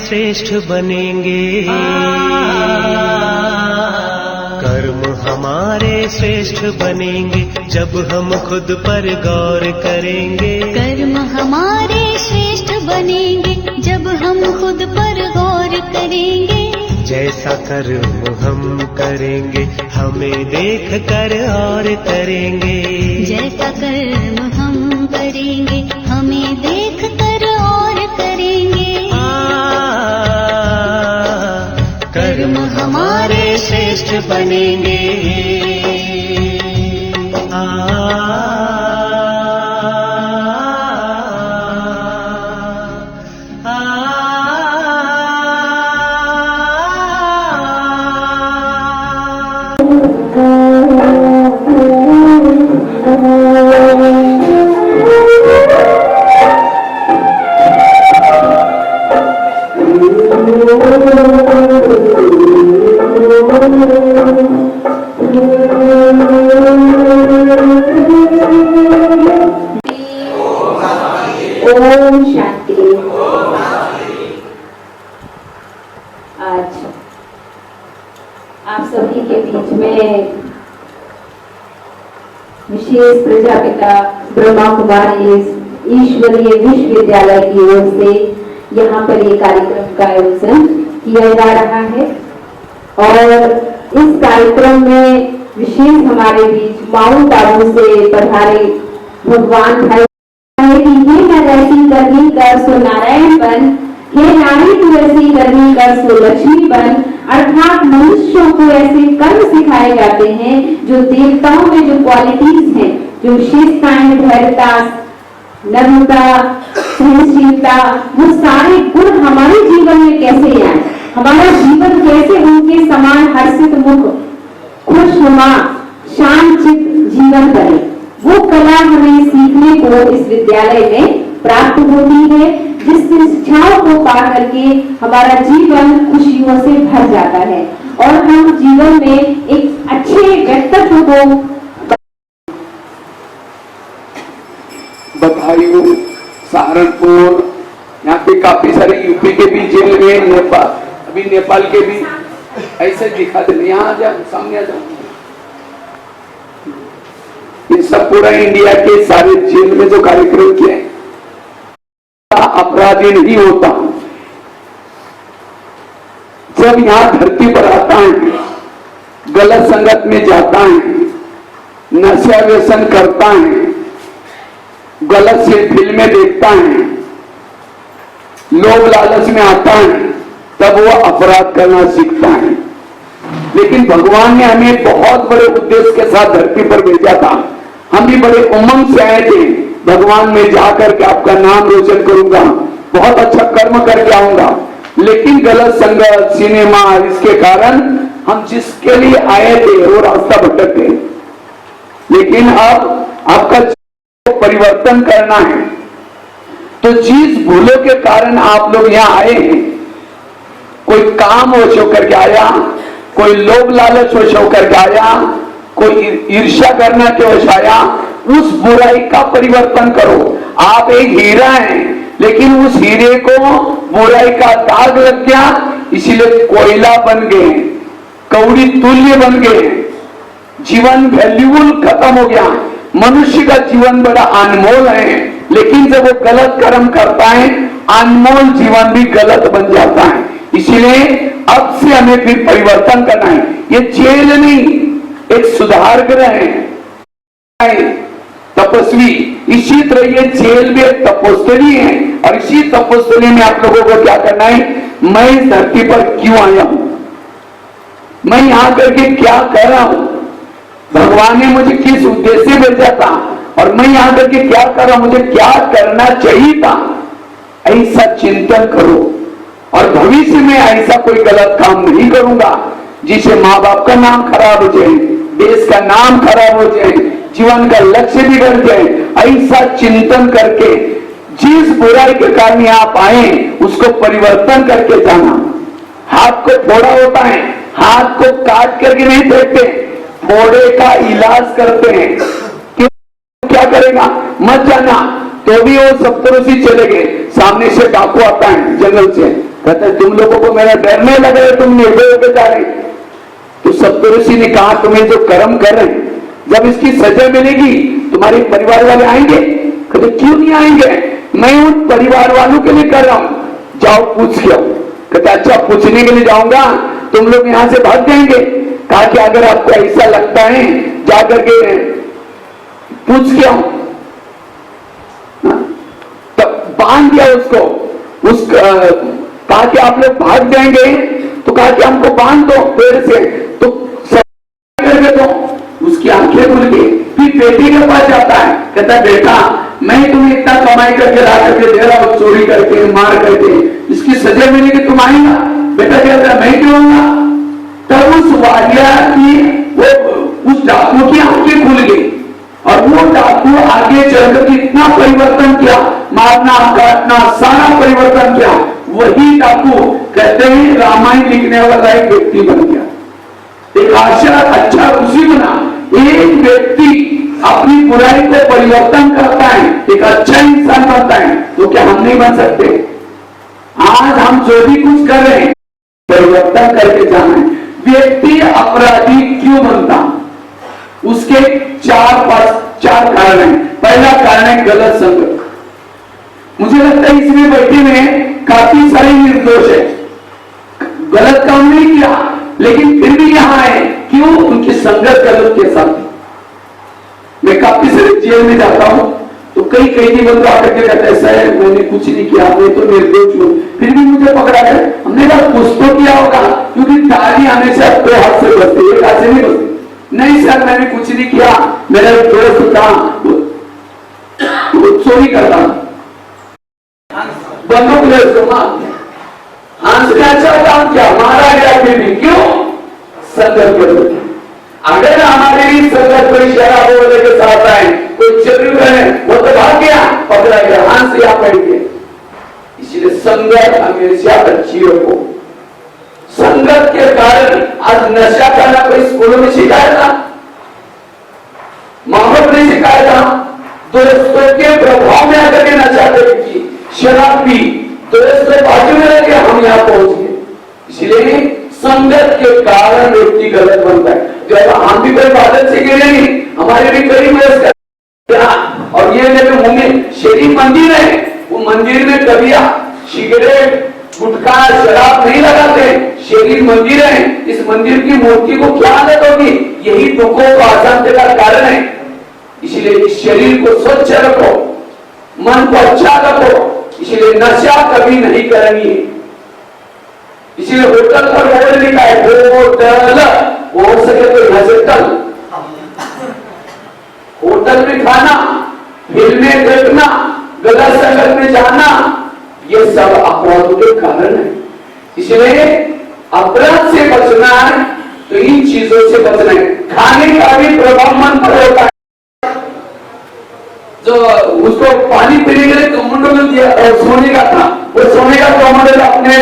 श्रेष्ठ बनेंगे, कर्म हमारे श्रेष्ठ बनेंगे जब हम खुद पर गौर करेंगे। कर्म हमारे श्रेष्ठ बनेंगे जब हम खुद पर गौर करेंगे। जैसा कर्म हम करेंगे हमें देख कर और करेंगे। जैसा कर्म हम करेंगे हमें देख कर और करेंगे। कर्म हमारे श्रेष्ठ बनेंगे। ओम शांति। आज आप सभी के बीच में विशेष प्रजापिता ब्रह्मा कुमारी ईश्वरीय विश्वविद्यालय की ओर से यहाँ पर ये कार्यक्रम का आयोजन किया जा रहा है और इस कार्यक्रम में विशेष हमारे बीच माउंट आबू से पधारे भगवान भाई कि हे नरैसी करनी कर सो नारायण बन, हे नारी तू ऐसी करनी कर सो लक्ष्मी बन। अर्थात मनुष्यों को ऐसे कर्म सिखाए जाते हैं जो देवताओं में जो क्वालिटीज हैं, जो विशेषताएं, धैर्यता, नम्रता, सहनशीलता, वो सारे गुण हमारे जीवन में कैसे आए, हमारा जीवन कैसे उनके समान हर्षित मुख, खुशनुमा, शांतचित्त जीवन बने, वो कला हमें सीखने को इस विद्यालय में प्राप्त होती है, जिस शिक्षाओं को पा करके हमारा जीवन खुशियों से भर जाता है और हम जीवन में एक अच्छे व्यक्तित्व को। बदायूं, सहारनपुर, यहाँ पे काफी सारे यूपी के भी जेल में, नेपाल, अभी नेपाल के भी ऐसे दिखाते नहीं। यहाँ आ जाओ, सामने आ जाओ। ये सब पूरा इंडिया के सारे जेल में जो कार्यक्रम किए, अपराधी नहीं होता। जब यहाँ धरती पर आता है, गलत संगत में जाता है, नशा व्यसन करता है, गलत से फिल्में देखता है, लोभ लालच में आता है, तब वो अपराध करना सीखता है। लेकिन भगवान ने हमें बहुत बड़े उद्देश्य के साथ धरती पर भेजा था। हम भी बड़े उमंग से आए थे, भगवान में जाकर के आपका नाम रोशन करूंगा, बहुत अच्छा कर्म करके आऊंगा। लेकिन गलत संगत, सिनेमा, इसके कारण हम जिसके लिए आए थे वो रास्ता भटक गए। लेकिन अब आपका परिवर्तन करना है, तो जिस भूलों के कारण आप लोग यहाँ आए हैं, कोई काम वश होकर के आया, कोई लोभ लालच वश होकर के आया, कोई ईर्ष्या करना के वश आया, उस बुराई का परिवर्तन करो। आप एक हीरा हैं, लेकिन उस हीरे को बुराई का दाग लग गया, इसीलिए कोयला बन गए, कौड़ी तुल्य बन गए, जीवन वैल्यूबल खत्म हो गया। मनुष्य का जीवन बड़ा अनमोल है, लेकिन जब वो गलत कर्म करता है, अनमोल जीवन भी गलत बन जाता है। इसीलिए अब से हमें फिर परिवर्तन करना है। ये जेल नहीं, एक सुधार गृह है, तपस्वी। इसी तरह ये जेल भी एक तपस्वी है और इसी तपस्वी में आप लोगों को क्या करना है, मैं इस धरती पर क्यों आया हूं, मैं यहां करके क्या कर रहा हूं, भगवान ने मुझे किस उद्देश्य से भेजा था और मैं यहां करके क्या कर रहा हूं, मुझे क्या करना चाहिए था, ऐसा चिंतन करो। और भविष्य में ऐसा कोई गलत काम नहीं करूंगा जिससे माँ बाप का नाम खराब हो जाए, देश का नाम खराब हो जाए, जीवन का लक्ष्य बिगड़ जाए। ऐसा चिंतन करके जिस बुराई के कारण आप आए उसको परिवर्तन करके जाना। हाथ को फोड़ा होता है, हाथ को काट करके नहीं फेंकते, फोड़े का इलाज करते हैं। क्यों, क्या करेगा, मत जाना। तो भी वो 70-80 चले गए, सामने से डाकू आता है जंगल से, कहते तुम लोगों को मेरा डर नहीं लग रहा, तुम निर्भय होकर जा रहे। तो सप्तऋषि ने कहा तुम्हें जो कर्म कर रहे हैं, जब इसकी सजा मिलेगी तुम्हारे परिवार वाले आएंगे? कहते क्यों नहीं आएंगे, मैं उन परिवार वालों के लिए कर रहा हूं, जाओ पूछ के आओ। कहते अच्छा पूछने के लिए जाऊंगा, तुम लोग यहां से भाग जाएंगे? कहा कि अगर आपको ऐसा लगता है जाकर के पूछ के आओ। तब बांध दिया उसको, कहा कि आप लोग भाग जाएंगे, तो कहा कि हमको बांध दो पेड़ से, तो करके दो। उसकी आंखें खुल गई, फिर बेटी के पास जाता है, कहता बेटा मैं तुम्हें इतना कमाई करके ला करके दे रहा हूं, चोरी करके मार करके, इसकी सजा मिलेगी तुम आएगा? बेटा कहता मैं क्यों आऊंगा? तब उस वालिया की उस डाकू की आंखें खुल गई और वो डाकू आगे चलकर इतना परिवर्तन किया, मारना काटना सारा परिवर्तन किया। वही डाकू कहते हैं रामायण लिखने वाला एक व्यक्ति बन गया, एक अच्छा ऋषि बना। एक व्यक्ति अपनी बुराई को परिवर्तन करता है, एक अच्छा इंसान बनता है, तो क्या हम नहीं बन सकते? आज हम जो भी कुछ कर रहे हैं परिवर्तन करके जाना है। व्यक्ति अपराधी क्यों बनता? उसके चार कारण हैं। पहला कारण है गलत संगत। मुझे लगता है इसमें बैठे में काफी सारे निर्दोष है, गलत काम नहीं किया लेकिन फिर भी यहां आए, क्यों? उनकी संगत गलत के साथ। मैं काफी सारे जेल में जाता हूं तो कई कैदी बंधु आकर के कहते हैं सर मैंने कुछ नहीं किया, मैं तो निर्दोष हूं, फिर भी मुझे पकड़ा गया। हमने कहा कुछ तो किया होगा, क्योंकि ताली आने से अब 2 हाथ से बचते, एक हाथ से नहीं बचते। नहीं सर मैंने कुछ नहीं किया, मेरा दोस्त था वो चोरी करता, बंदूक ले उसको हंस ने अच्छा काम किया, मारा गया, फिर भी क्यों? संगत के प्रति। अगर हमारे लिए संगत कोई शराब वाले के साथ आए, कोई चोरी करे, वो तो भाग गया, पकड़ा गया, हंस या बैठ गया। इसलिए संगत हमेशा अच्छी रखो। संगत के कारण आज नशा करना कोई स्कूलों में सिखाया था, माँ बाप ने सिखाया था, दोस्तों के प्रभाव में आकर के नशा की शराब पी, दोस्तों बाजू में रह गया, हम यहाँ पहुंच गए। इसलिए संगत के कारण व्यक्ति गलत बनता है। जब हम भी कोई बादल से गिरे नहीं, हमारे भी कई वयस्क और ये मेरे मुंह में शरीर मंदिर है, वो मंदिर में कभी सिगरेट गुटखा शराब नहीं लगाते, शरीर मंदिर है। इस मंदिर की मूर्ति को क्या आदत होगी? यही दुखों को अशांति का कारण है। इसलिए इस शरीर को स्वच्छ रखो, मन को अच्छा रखो, इसलिए नशा कभी नहीं करेंगे। इसीलिए होटल पर बोर्ड लिखा है, होटल हो सके तो यहां से टल। होटल में खाना, फिल्में देखना, गलत संगत में जाना, ये सब अपराधों के कारण है। इसलिए अपराध से बचना है तो इन चीजों से बचना है। खाने का भी प्रभाव मन पर होता है। जो उसको पानी पीने के लिए कमंडल दिया और सोने का था, वो सोने का कमंडल अपने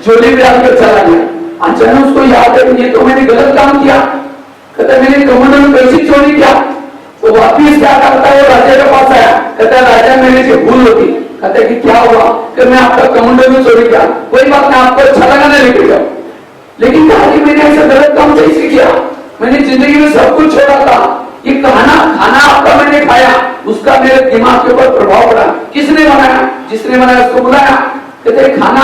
झोले में डालकर चला गया। अचानक उसको याद है ये तो मैंने गलत काम किया, कहता मैंने कमंडल कैसे चोरी किया? वो वापिस क्या करता है, राजा के पास आया, कहता राजा मेरे से भूल होती। कहते कि क्या हुआ? कि मैं आपका कमंडल में चोरी किया। कोई बात नहीं, आपको अच्छा लगा ना लेके जाओ, लेकिन कहा कि मैंने ऐसा गलत काम कैसे किया? मैंने जिंदगी में सब कुछ छोड़ा था, ये खाना आपका मैंने खाया, उसका मेरे दिमाग के ऊपर प्रभाव पड़ा। किसने बनाया? जिसने बनाया उसको बुलाया, कहते खाना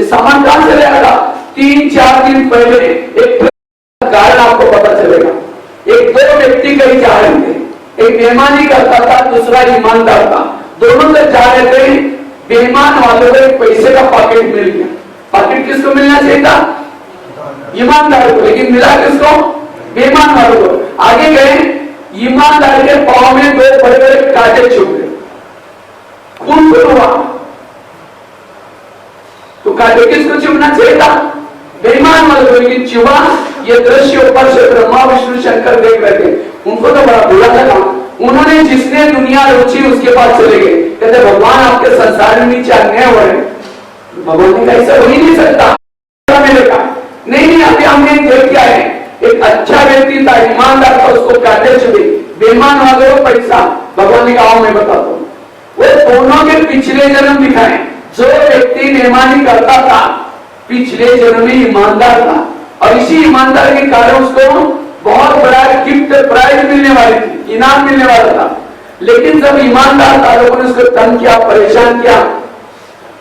सामान कहां से लाया था? 3-4 दिन पहले एक कारण आपको पता चलेगा। एक 2 व्यक्ति कहीं जा रहे थे, एक बेईमानी करता था, दूसरा ईमानदार था। दोनों से जा रहे थे, बेईमान वालों को एक पैसे का पॉकेट मिल गया। पॉकेट किसको मिलना चाहिए था? ईमानदार को, लेकिन मिला किसको? बेईमान वालों को। आगे गए, ईमानदार के पांव में 2 बड़े-बड़े कांटे चुभ गए, खून हुआ। तो कांटे किसको चुभना चाहिए था? बेईमान वालों को, लेकिन चुभा। ये दृश्य ऊपर से ब्रह्मा विष्णु शंकर देख रहे थे, उनको तो बड़ा बुरा लगा। उन्होंने जिसने दुनिया रुचि उसके पास चले गए, कहते भगवान आपके संसार में नीचे अन्याय हो रहे। भगवान ने कहा ऐसा हो ही नहीं सकता। नहीं अभी हमने देख क्या है, एक अच्छा व्यक्ति था, ईमानदार था, उसको काटे चुके, बेईमान वालों को पैसा। भगवान ने कहा मैं बताता हूं, वो दोनों के पिछले जन्म दिखाए। जो व्यक्ति बेईमानी करता था पिछले जन्म में ईमानदार था और इसी ईमानदार के कारण उसको बहुत बड़ा गिफ्ट प्राइज मिलने वाली थी, इनाम मिलने वाला था। लेकिन जब ईमानदार था, लोगों ने उसको तंग किया, परेशान किया,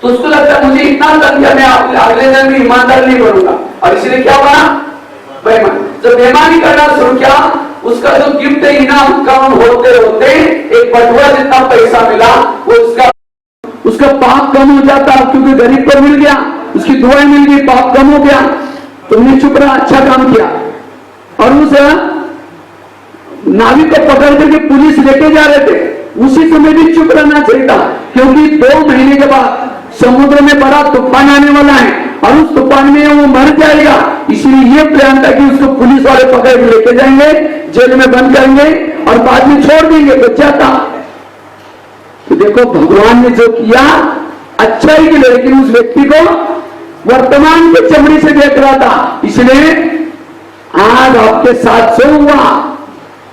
तो उसको लगता मुझे इतना तंग किया, मैं अगले जन्म में ईमानदार नहीं बनूंगा, और इसलिए क्या बना? बेईमान। जब बेईमानी करना शुरू किया, उसका जो गिफ्ट इनाम कम होते होते एक बटुआ जितना पैसा मिला, वो उसका पाप कम हो जाता, क्योंकि गरीब को मिल गया, उसकी दुआएं मिल गई, पाप कम हो गया। तुमने चुप रहा, अच्छा काम किया। और उस नाविक को पकड़ करके पुलिस लेके जा रहे थे, उसी समय भी चुप रहना चाहिए था, क्योंकि 2 महीने के बाद समुद्र में बड़ा तूफान आने वाला है और उस तूफान में वो मर जाएगा। इसलिए ये प्लान था कि उसको पुलिस वाले पकड़ के लेके जाएंगे, जेल में बंद करेंगे और बाद में छोड़ देंगे, बच जाता। तो देखो भगवान ने जो किया अच्छा ही किया, लेकिन उस व्यक्ति को वर्तमान की चमड़ी से देख रहा था। इसलिए आज आपके साथ जो हुआ,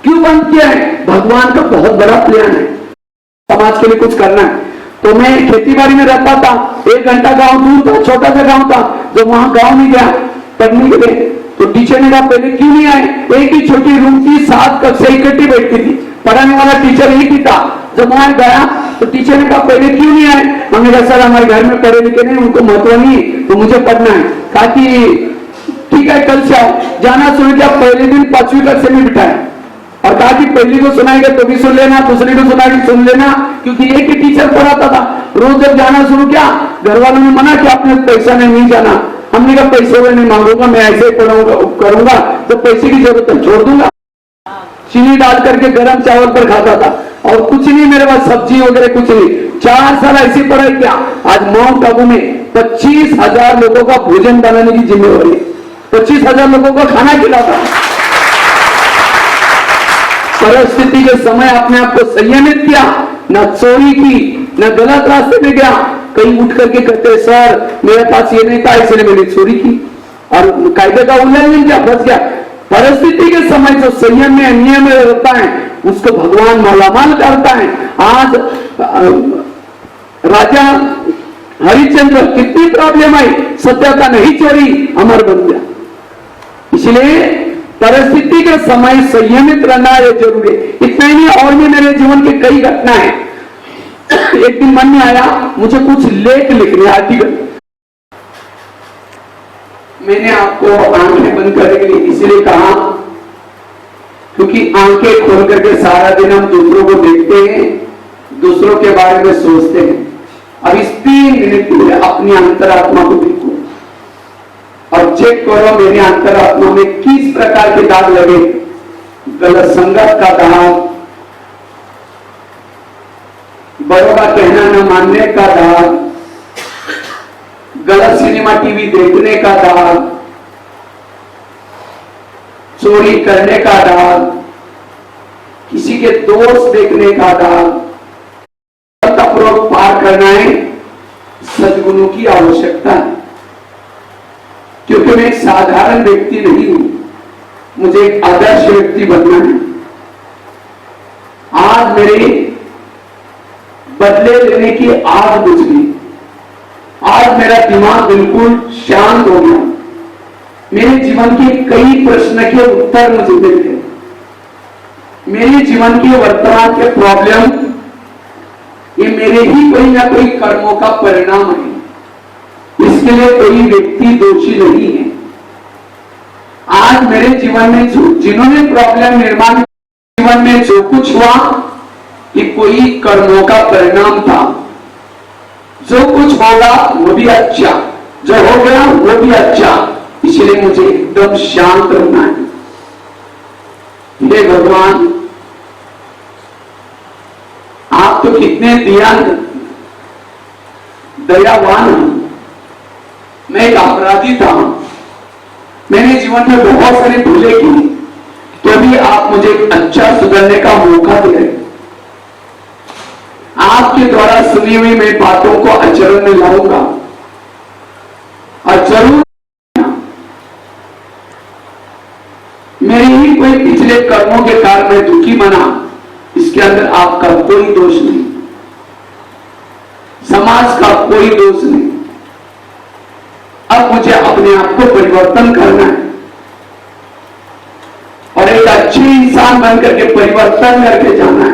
क्यों बंद किया है? भगवान का बहुत बड़ा प्लान है, समाज के लिए कुछ करना है। तो मैं खेती बाड़ी में रहता था, 1 घंटा गांव दूर था, छोटा सा गांव था। जब वहां गांव में गया पढ़ने के लिए, तो टीचर ने कहा पहले क्यों नहीं आए? एक ही छोटी रूम थी, 7 कक्षा इकट्ठी बैठती थी, पढ़ाने वाला टीचर एक ही था। जब वहां गया तो टीचर ने कहा पहले क्यों नहीं आए? हमने कहा सर हमारे घर में पढ़े लिखे नहीं, उनको महत्व नहीं, तो मुझे पढ़ना है। कहा कि ठीक है कल से आओ। जाना शुरू किया, पहले दिन 5वीं कक्षा में बिठाया और कहा कि पहली को सुनाएगा तो भी सुन लेना, दूसरी को सुनाएगी सुन लेना, क्योंकि एक ही टीचर पढ़ाता था। रोज जब जाना शुरू किया, घर वालों ने मना किया आपने पैसा नहीं जाना। हमने कहा पैसे में नहीं मांगूंगा, मैं ऐसे ही पढ़ाऊंगा करूंगा, जब पैसे की जरूरत है छोड़ दूंगा। चीनी डाल करके गरम चावल पर खाता था और कुछ नहीं मेरे पास, सब्जी वगैरह कुछ नहीं। 4 साल ऐसी पढ़ाई किया। आज माउंट आबू में 25,000 लोगों का भोजन बनाने की जिम्मेवारी है, 25,000 लोगों को खाना खिलाता। परिस्थिति के समय अपने आप को संयमित किया, न चोरी की, न गलत रास्ते में गया। कहीं उठ करके कहते सर मेरे पास ये नहीं था इसलिए मैंने चोरी की और कायदे का उल्लंघन किया, फंस गया। परिस्थिति के समय जो संयम में नियम में रहता है उसको भगवान मालामाल करता है। आज राजा हरिश्चंद्र कितनी प्रॉब्लम आई, सत्यता नहीं चोरी, अमर बन गया। इसलिए परिस्थिति के समय संयमित रहना ये जरूरी है। इतना ही नहीं, और भी मेरे जीवन की कई घटनाएं। एक दिन मन में आया मुझे कुछ लेख लिखने, आर्टिकल। मैंने आपको आंखें बंद करने के लिए इसलिए कहा क्योंकि आंखें खोल करके सारा दिन हम दूसरों को देखते हैं, दूसरों के बारे में सोचते हैं। अब इस 3 मिनट के लिए अपनी अंतरात्मा को देखो और चेक करो मेरी अंतरात्मा में किस प्रकार के दाग लगे। गलत संगत का दाग, बड़ों का कहना न मानने का दाग, गलत सिनेमा टीवी देखने का दाग, चोरी करने का दाग, किसी के दोस्त देखने का दाग। तपरोग पार करना है, सद्गुणों की आवश्यकता है, क्योंकि मैं एक साधारण व्यक्ति नहीं हूं, मुझे एक आदर्श व्यक्ति बनना है। आज मेरी बदले लेने की आग बुझ गई। आज मेरा दिमाग बिल्कुल शांत हो गया। मेरे जीवन के कई प्रश्न के उत्तर मुझे मिल गए। मेरे जीवन के वर्तमान के प्रॉब्लम ये मेरे ही कोई ना कोई कर्मों का परिणाम है, इसके लिए कोई व्यक्ति दोषी नहीं है। आज मेरे जीवन में जिन्होंने प्रॉब्लम निर्माण, जीवन में जो कुछ हुआ ये कोई कर्मों का परिणाम था। जो कुछ होगा वो भी अच्छा, जो हो गया वो भी अच्छा, इसलिए मुझे एकदम शांत रहना है। हे भगवान, आप तो कितने दयावान हैं। मैं एक अपराधी था, मैंने जीवन में बहुत सारी भूलें की, तो भी आप मुझे एक अच्छा सुधरने का मौका दे रहे। आपके द्वारा सुनी हुई मैं बातों को आचरण में लाऊंगा और जरूर मेरे ही कोई पिछले कर्मों के कारण मैं दुखी बना, इसके अंदर आपका कोई दोष नहीं। समाज समाज का कोई दोष नहीं। अब मुझे अपने आप को परिवर्तन करना है और एक अच्छे इंसान बन करके परिवर्तन करके जाना है।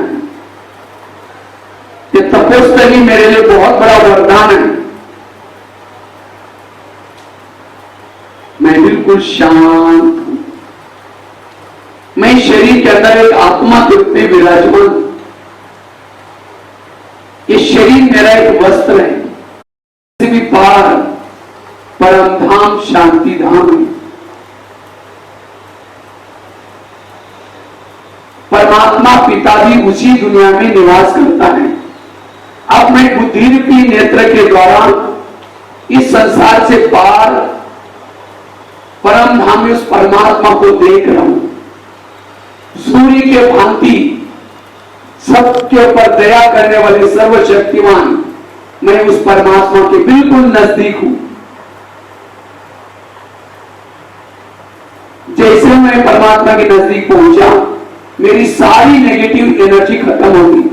ये तपस्या मेरे लिए बहुत बड़ा वरदान है। मैं बिल्कुल शांत हूं। मैं शरीर के अंदर एक आत्मा के रूप में विराजमान। ये शरीर मेरा एक वस्त्र है। इससे भी पार परम धाम शांति धाम है। परमात्मा पिता भी उसी दुनिया में निवास करता है। अब मैं बुद्धि रूपी नेत्र के द्वारा इस संसार से पार परम धाम में उस परमात्मा को देख रहा हूं। सूर्य के भांति सबके ऊपर दया करने वाले सर्वशक्तिमान मैं उस परमात्मा के बिल्कुल नजदीक हूं। जैसे मैं परमात्मा के नजदीक पहुंचा, मेरी सारी नेगेटिव एनर्जी खत्म होगी।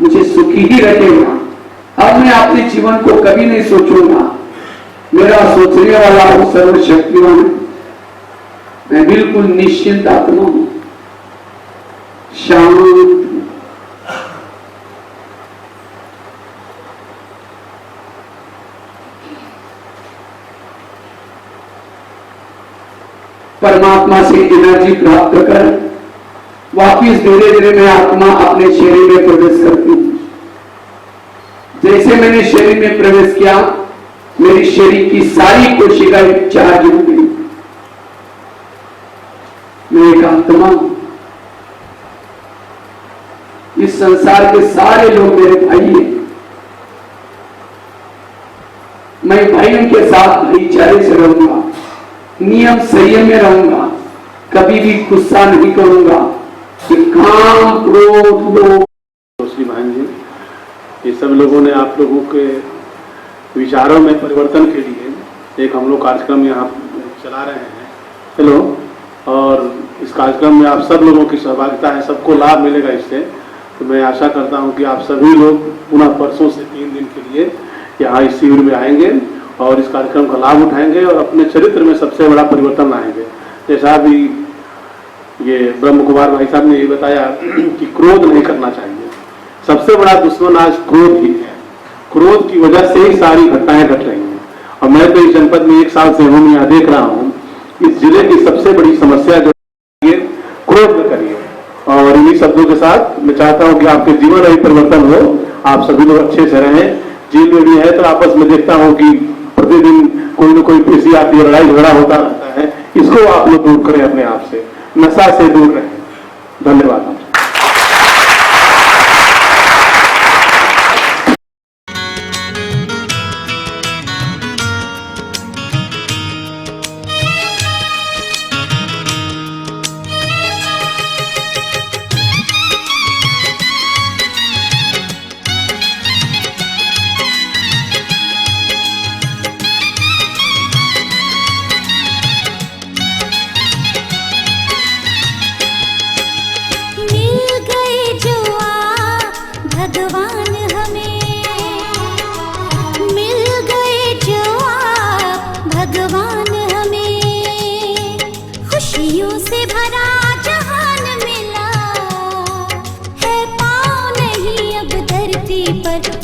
मुझे सुखी ही रखेगा। अब मैं अपने जीवन को कभी नहीं सोचूंगा। मेरा सोचने वाला वो सर्वशक्तिमान है। मैं बिल्कुल निश्चिंत आत्मा हूं, शांत हूं। परमात्मा से एनर्जी प्राप्त कर वापिस धीरे धीरे मैं आत्मा अपने शरीर में प्रवेश करती हूं। जैसे मैंने शरीर में प्रवेश किया, मेरी शरीर की सारी कोशिकाएं चार्ज हो गई। मैं एक आत्मा हूं। इस संसार के सारे लोग मेरे भाई हैं। मैं भाइयों के साथ भाईचारे से रहूंगा, नियम संयम में रहूंगा, कभी भी गुस्सा नहीं करूंगा। काम क्रोध लोभ। रोशनी बहन जी, ये सब लोगों ने आप लोगों के विचारों में परिवर्तन के लिए एक हम लोग कार्यक्रम यहाँ चला रहे हैं। हेलो, और इस कार्यक्रम में आप सब लोगों की सहभागिता है, सबको लाभ मिलेगा इससे। तो मैं आशा करता हूँ कि आप सभी लोग पुनः परसों से 3 दिन के लिए यहाँ इस शिविर में आएंगे और इस कार्यक्रम का लाभ उठाएंगे और अपने चरित्र में सबसे बड़ा परिवर्तन लाएंगे। जैसा भी ये ब्रह्म कुमार भाई साहब ने ये बताया कि क्रोध नहीं करना चाहिए। सबसे बड़ा दुश्मन आज क्रोध ही है। क्रोध की वजह से ही सारी घटनाएं घट रही हैं। और मैं तो इस जनपद में 1 साल से हूँ, यहाँ देख रहा हूँ इस जिले की सबसे बड़ी समस्या जो है क्रोध न करिए। और इन्हीं शब्दों के साथ मैं चाहता हूँ कि आपके जीवन में परिवर्तन हो, आप सभी लोग अच्छे से रहें। जेल में भी है तो आपस में देखता हूँ कि प्रतिदिन कोई न कोई पेशी आती है, लड़ाई झगड़ा होता रहता है। इसको आप लोग दूर करें, अपने आप से नशा से दूर रहें। धन्यवाद।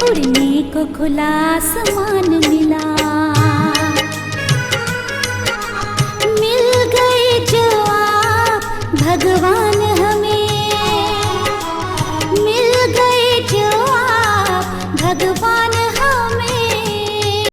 उड़ने को खुला आसमान मिला।